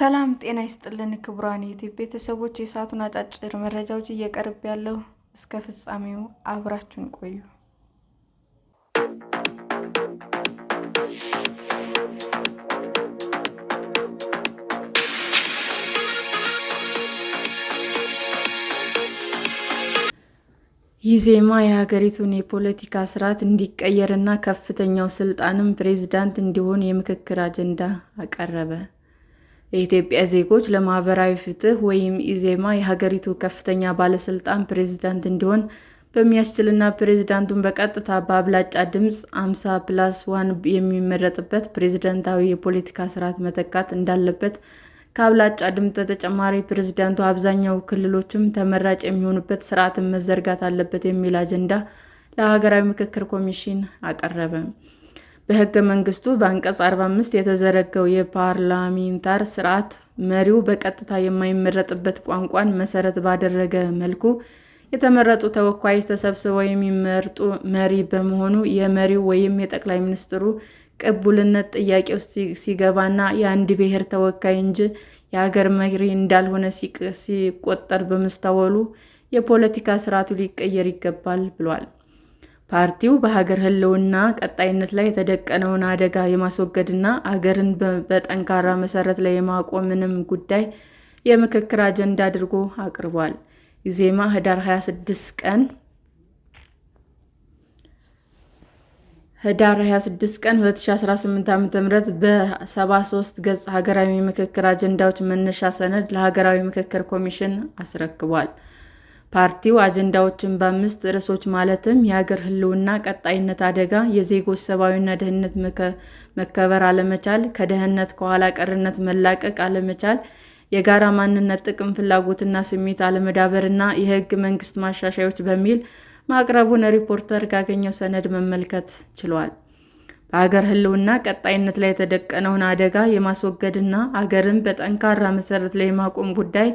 ሰላም ጤና ይስጥልን ክቡራን የዩቲዩብ ቤተሰቦች፣ የሰዓቱን አጫጭር መረጃዎች እየቀርብ ያለው እስከ ፍጻሜው አብራችሁን ቆዩ። ኢዜማ የሀገሪቱን የፖለቲካ ስርዓት እንዲቀየርና ከፍተኛው ስልጣንም ፕሬዝዳንት እንዲሆን የምክክር አጀንዳ አቀረበ። የኢትዮጵያ ዜጎች ለማህበራዊ ፍትህ ወይም ኢዜማ የሀገሪቱ ከፍተኛ ባለስልጣን ፕሬዝዳንት እንዲሆን በሚያስችልና ፕሬዝዳንቱን በቀጥታ በአብላጫ ድምፅ 50+1 የሚመረጥበት ፕሬዝዳንታዊ የፖለቲካ ስርዓት መተካት እንዳለበት፣ ከአብላጫ ድምፅ ተጨማሪ ፕሬዝዳንቱ አብዛኛው ክልሎችም ተመራጭ የሚሆኑበት ስርዓትን መዘርጋት አለበት የሚል አጀንዳ ለሀገራዊ ምክክር ኮሚሽን አቀረበ። በሕገ መንግስቱ በአንቀጽ 45 የተዘረጋው የፓርላሜንታሪ ስርዓት መሪው በቀጥታ የማይመረጥበት ቋንቋን መሰረት ባደረገ መልኩ የተመረጡ ተወካዮች ተሰብስበው የሚመርጡ መሪ በመሆኑ የመሪው ወይም የጠቅላይ ሚኒስትሩ ቅቡልነት ጥያቄ ውስጥ ሲገባና የአንድ ብሔር ተወካይ እንጂ የሀገር መሪ እንዳልሆነ ሲቆጠር በመስተዋሉ የፖለቲካ ስርዓቱ ሊቀየር ይገባል ብሏል። ፓርቲው በሀገር ሕልውና ቀጣይነት ላይ የተደቀነውን አደጋ የማስወገድና አገርን በጠንካራ መሰረት ላይ የማቆምንም ጉዳይ የምክክር አጀንዳ አድርጎ አቅርቧል። ኢዜማ ህዳር 26 ቀን 2018 ዓ.ም በ73 ገጽ ሀገራዊ ምክክር አጀንዳዎች መነሻ ሰነድ ለሀገራዊ ምክክር ኮሚሽን አስረክቧል። ፓርቲው አጀንዳዎችን በ5 ርዕሶች ማለትም የሀገር ሕልውና ቀጣይነት አደጋ፣ የዜጎች ሰብአዊና ደህንነት መከበር አለመቻል፣ ከድህነት ከኋላ ቀርነት መላቀቅ አለመቻል፣ የጋራ ማንነት ጥቅም ፍላጎትና ስሜት አለመዳበርና የህገ መንግስት ማሻሻያዎች በሚል ማቅረቡን ሪፖርተር ካገኘው ሰነድ መመልከት ችሏል። በሀገር ሕልውና ቀጣይነት ላይ የተደቀነውን አደጋ የማስወገድና አገርን በጠንካራ መሰረት ላይ የማቆም ጉዳይ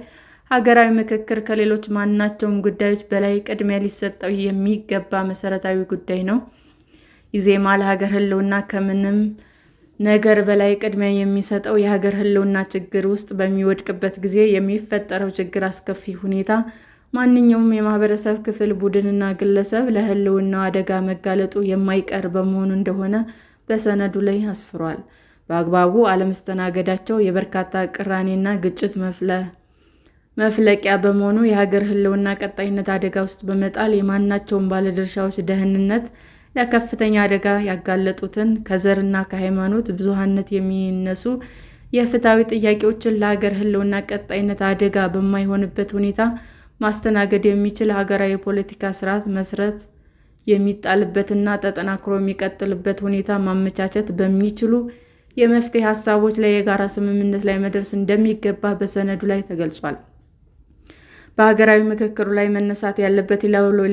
ሀገራዊ ምክክር ከሌሎች ማናቸውም ጉዳዮች በላይ ቅድሚያ ሊሰጠው የሚገባ መሰረታዊ ጉዳይ ነው። ኢዜማ ለሀገር ሕልውና ከምንም ነገር በላይ ቅድሚያ የሚሰጠው የሀገር ሕልውና ችግር ውስጥ በሚወድቅበት ጊዜ የሚፈጠረው ችግር አስከፊ ሁኔታ ማንኛውም የማህበረሰብ ክፍል፣ ቡድንና ግለሰብ ለሕልውናው አደጋ መጋለጡ የማይቀር በመሆኑ እንደሆነ በሰነዱ ላይ አስፍሯል። በአግባቡ አለመስተናገዳቸው የበርካታ ቅራኔና ግጭት መፍለቂያ በመሆኑ የሀገር ሕልውና ቀጣይነት አደጋ ውስጥ በመጣል የማናቸውም ባለድርሻዎች ደህንነት ለከፍተኛ አደጋ ያጋለጡትን ከዘርና ከሃይማኖት ብዙሃነት የሚነሱ የፍትሃዊ ጥያቄዎችን ለሀገር ሕልውና ቀጣይነት አደጋ በማይሆንበት ሁኔታ ማስተናገድ የሚችል ሀገራዊ የፖለቲካ ስርዓት መሰረት የሚጣልበትና ተጠናክሮ የሚቀጥልበት ሁኔታ ማመቻቸት በሚችሉ የመፍትሄ ሀሳቦች ላይ የጋራ ስምምነት ላይ መድረስ እንደሚገባ በሰነዱ ላይ ተገልጿል። በሀገራዊ ምክክሩ ላይ መነሳት ያለበት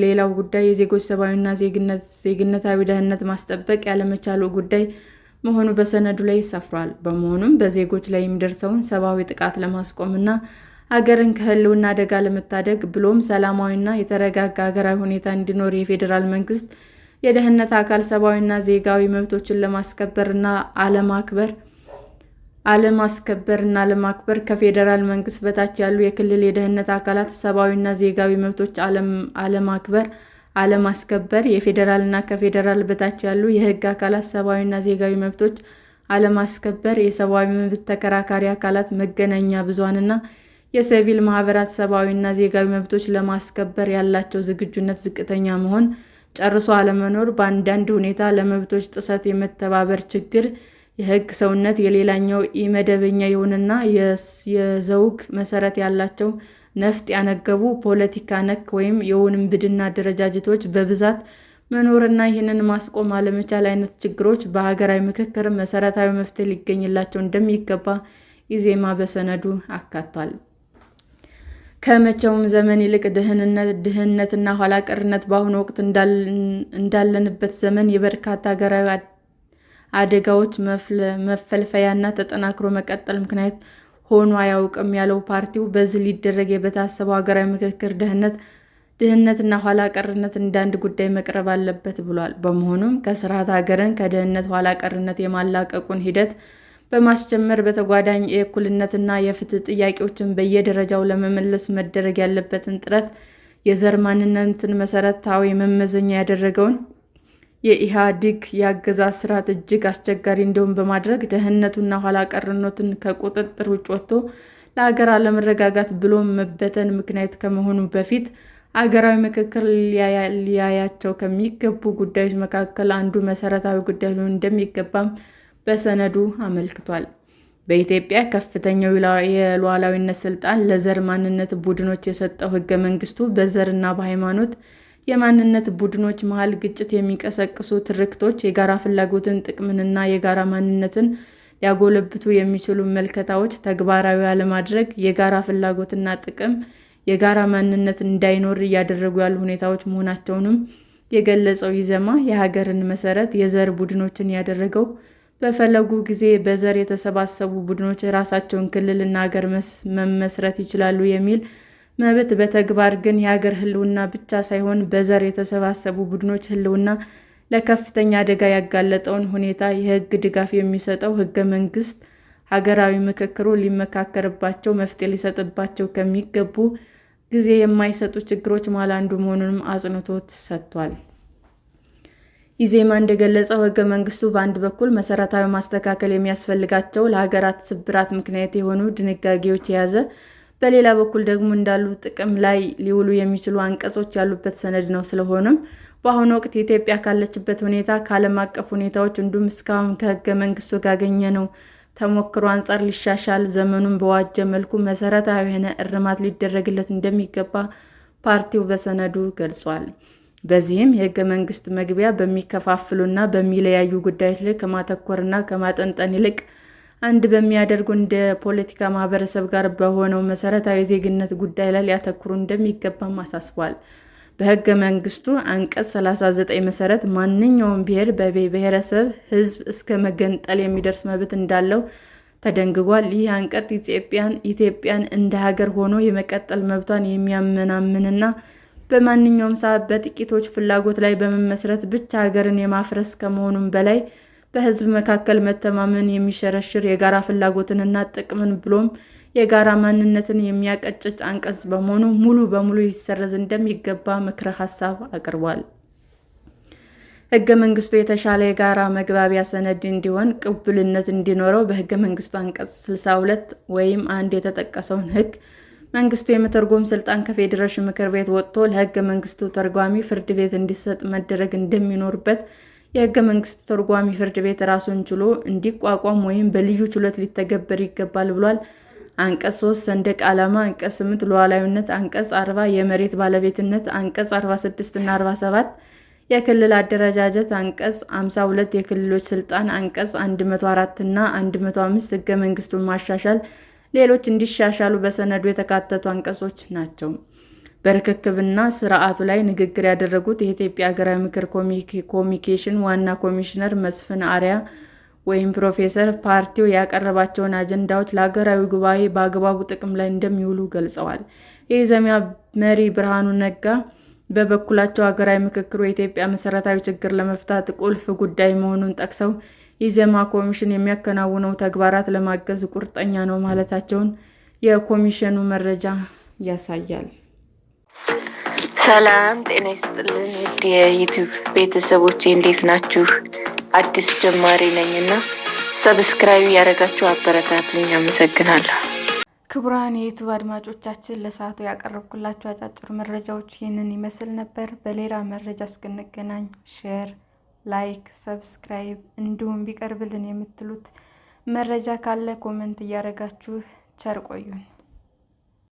ሌላው ጉዳይ የዜጎች ሰብአዊና ዜግነታዊ ደህንነት ማስጠበቅ ያለመቻሉ ጉዳይ መሆኑ በሰነዱ ላይ ሰፍሯል። በመሆኑም በዜጎች ላይ የሚደርሰውን ሰብአዊ ጥቃት ለማስቆምና ሀገርን ከሕልውና አደጋ ለመታደግ ብሎም ሰላማዊና የተረጋጋ ሀገራዊ ሁኔታ እንዲኖር የፌዴራል መንግስት የደህንነት አካል ሰብአዊና ዜጋዊ መብቶችን ለማስከበርና ለማክበር ከፌዴራል መንግስት በታች ያሉ የክልል የደህንነት አካላት ሰብአዊና ዜጋዊ መብቶች አለማስከበር፣ የፌዴራልና ከፌዴራል በታች ያሉ የህግ አካላት ሰብአዊና ዜጋዊ መብቶች አለማስከበር፣ የሰብአዊ መብት ተከራካሪ አካላት፣ መገናኛ ብዙሃንና የሲቪል ማህበራት ሰብአዊና ዜጋዊ መብቶች ለማስከበር ያላቸው ዝግጁነት ዝቅተኛ መሆን፣ ጨርሶ አለመኖር፣ በአንዳንድ ሁኔታ ለመብቶች ጥሰት የመተባበር ችግር፣ የህግ ሰውነት የሌላኛው ኢመደበኛ የሆኑና የዘውግ መሰረት ያላቸው ነፍጥ ያነገቡ ፖለቲካ ነክ ወይም የውንብድና አደረጃጀቶች በብዛት መኖርና ይህንን ማስቆም አለመቻል አይነት ችግሮች በሀገራዊ ምክክር መሰረታዊ መፍትሄ ሊገኝላቸው እንደሚገባ ኢዜማ በሰነዱ አካቷል። ከመቼውም ዘመን ይልቅ ድህነትና ኋላ ቀርነት በአሁኑ ወቅት እንዳለንበት ዘመን የበርካታ ሀገራዊ አደጋዎች መፈልፈያና ተጠናክሮ መቀጠል ምክንያት ሆኖ አያውቅም ያለው ፓርቲው በዚህ ሊደረግ በታሰበው ሀገራዊ ምክክር ድህነትና ኋላ ቀርነት እንደ አንድ ጉዳይ መቅረብ አለበት ብሏል። በመሆኑም ከስርዓት ሀገርን ከድህነት ኋላ ቀርነት የማላቀቁን ሂደት በማስጀመር በተጓዳኝ የእኩልነትና የፍትህ ጥያቄዎችን በየደረጃው ለመመለስ መደረግ ያለበትን ጥረት የዘር ማንነትን መሰረታዊ መመዘኛ ያደረገውን የኢህአዴግ የአገዛዝ ስርዓት እጅግ አስቸጋሪ እንዲሆን በማድረግ ድህነቱና ኋላ ቀርነቱን ከቁጥጥር ውጭ ወጥቶ ለሀገር አለመረጋጋት ብሎም መበተን ምክንያት ከመሆኑ በፊት አገራዊ ምክክር ሊያያቸው ከሚገቡ ጉዳዮች መካከል አንዱ መሰረታዊ ጉዳይ ሊሆን እንደሚገባም በሰነዱ አመልክቷል። በኢትዮጵያ ከፍተኛው የሉዓላዊነት ስልጣን ለዘር ማንነት ቡድኖች የሰጠው ሕገ መንግስቱ በዘርና በሃይማኖት የማንነት ቡድኖች መሃል ግጭት የሚቀሰቅሱ ትርክቶች፣ የጋራ ፍላጎትን፣ ጥቅምንና የጋራ ማንነትን ሊያጎለብቱ የሚችሉ ምልከታዎች ተግባራዊ አለማድረግ የጋራ ፍላጎትና ጥቅም የጋራ ማንነት እንዳይኖር እያደረጉ ያሉ ሁኔታዎች መሆናቸውንም የገለጸው ኢዜማ የሀገርን መሰረት የዘር ቡድኖችን ያደረገው በፈለጉ ጊዜ በዘር የተሰባሰቡ ቡድኖች የራሳቸውን ክልልና ሀገር መመስረት ይችላሉ የሚል መብት፣ በተግባር ግን የሀገር ህልውና ብቻ ሳይሆን በዘር የተሰባሰቡ ቡድኖች ህልውና ለከፍተኛ አደጋ ያጋለጠውን ሁኔታ የህግ ድጋፍ የሚሰጠው ሕገ መንግስት ሀገራዊ ምክክሩ ሊመካከርባቸው መፍትሔ ሊሰጥባቸው ከሚገቡ ጊዜ የማይሰጡ ችግሮች መሃል አንዱ መሆኑንም አጽንዖት ሰጥቷል። ኢዜማ እንደገለጸው ሕገ መንግስቱ በአንድ በኩል መሰረታዊ ማስተካከል የሚያስፈልጋቸው ለሀገራት ስብራት ምክንያት የሆኑ ድንጋጌዎች የያዘ፣ በሌላ በኩል ደግሞ እንዳሉ ጥቅም ላይ ሊውሉ የሚችሉ አንቀጾች ያሉበት ሰነድ ነው። ስለሆነም በአሁኑ ወቅት ኢትዮጵያ ካለችበት ሁኔታ፣ ከዓለም አቀፍ ሁኔታዎች እንዲሁም እስካሁን ከሕገ መንግስቱ ካገኘነው ተሞክሮ አንጻር ሊሻሻል፣ ዘመኑን በዋጀ መልኩ መሰረታዊ የሆነ እርማት ሊደረግለት እንደሚገባ ፓርቲው በሰነዱ ገልጿል። በዚህም የሕገ መንግስት መግቢያ በሚከፋፍሉና በሚለያዩ ጉዳዮች ላይ ከማተኮርና ከማጠንጠን ይልቅ አንድ በሚያደርጉ እንደ ፖለቲካ ማህበረሰብ ጋር በሆነው መሰረታዊ የዜግነት ጉዳይ ላይ ሊያተኩሩ እንደሚገባም አሳስቧል። በሕገ መንግስቱ አንቀጽ 39 መሰረት ማንኛውም ብሔር፣ ብሔረሰብ፣ ህዝብ እስከ መገንጠል የሚደርስ መብት እንዳለው ተደንግጓል። ይህ አንቀጽ ኢትዮጵያን እንደ ሀገር ሆኖ የመቀጠል መብቷን የሚያመናምንና በማንኛውም ሰዓት በጥቂቶች ፍላጎት ላይ በመመስረት ብቻ ሀገርን የማፍረስ ከመሆኑም በላይ በህዝብ መካከል መተማመን የሚሸረሽር የጋራ ፍላጎትንና ጥቅምን ብሎም የጋራ ማንነትን የሚያቀጭጭ አንቀጽ በመሆኑ ሙሉ በሙሉ ሊሰረዝ እንደሚገባ ምክረ ሀሳብ አቅርቧል። ሕገ መንግስቱ የተሻለ የጋራ መግባቢያ ሰነድ እንዲሆን ቅቡልነት እንዲኖረው በሕገ መንግስቱ አንቀጽ 62 ወይም 1 የተጠቀሰውን ሕገ መንግስቱ የመተርጎም ስልጣን ከፌዴሬሽን ምክር ቤት ወጥቶ ለሕገ መንግስቱ ተርጓሚ ፍርድ ቤት እንዲሰጥ መደረግ እንደሚኖርበት፣ የሕገ መንግስቱ ተርጓሚ ፍርድ ቤት ራሱን ችሎ እንዲቋቋም ወይም በልዩ ችሎት ሊተገበር ይገባል ብሏል። አንቀጽ 3 ሰንደቅ ዓላማ፣ አንቀጽ 8 ሉዓላዊነት፣ አንቀጽ 40 የመሬት ባለቤትነት፣ አንቀጽ 46 እና 47 የክልል አደረጃጀት፣ አንቀጽ 52 የክልሎች ስልጣን፣ አንቀጽ 104 እና 105 ሕገ መንግስቱን ማሻሻል ሌሎች እንዲሻሻሉ በሰነዱ የተካተቱ አንቀጾች ናቸው። በርክክብና ስርዓቱ ላይ ንግግር ያደረጉት የኢትዮጵያ ሀገራዊ ምክር ኮሚሽን ዋና ኮሚሽነር መስፍን አርአያ ፕሮፌሰር ፓርቲው ያቀረባቸውን አጀንዳዎች ለሀገራዊ ጉባኤ በአግባቡ ጥቅም ላይ እንደሚውሉ ገልጸዋል። የኢዜማ መሪ ብርሃኑ ነጋ በበኩላቸው ሀገራዊ ምክክሩ የኢትዮጵያ መሰረታዊ ችግር ለመፍታት ቁልፍ ጉዳይ መሆኑን ጠቅሰው ኢዜማ ኮሚሽን የሚያከናውነው ተግባራት ለማገዝ ቁርጠኛ ነው ማለታቸውን የኮሚሽኑ መረጃ ያሳያል። ሰላም ጤና ይስጥልን ውድ የዩቲዩብ ቤተሰቦቼ እንዴት ናችሁ? አዲስ ጀማሪ ነኝና ሰብስክራይብ ያደረጋችሁ አበረታቱኝ። አመሰግናለሁ። ክቡራን የዩቲዩብ አድማጮቻችን ለሰዓቱ ያቀረብኩላችሁ አጫጭር መረጃዎች ይህንን ይመስል ነበር። በሌላ መረጃ እስክንገናኝ ሼር፣ ላይክ፣ ሰብስክራይብ እንዲሁም ቢቀርብልን የምትሉት መረጃ ካለ ኮሜንት እያደረጋችሁ ቸር ቆዩን።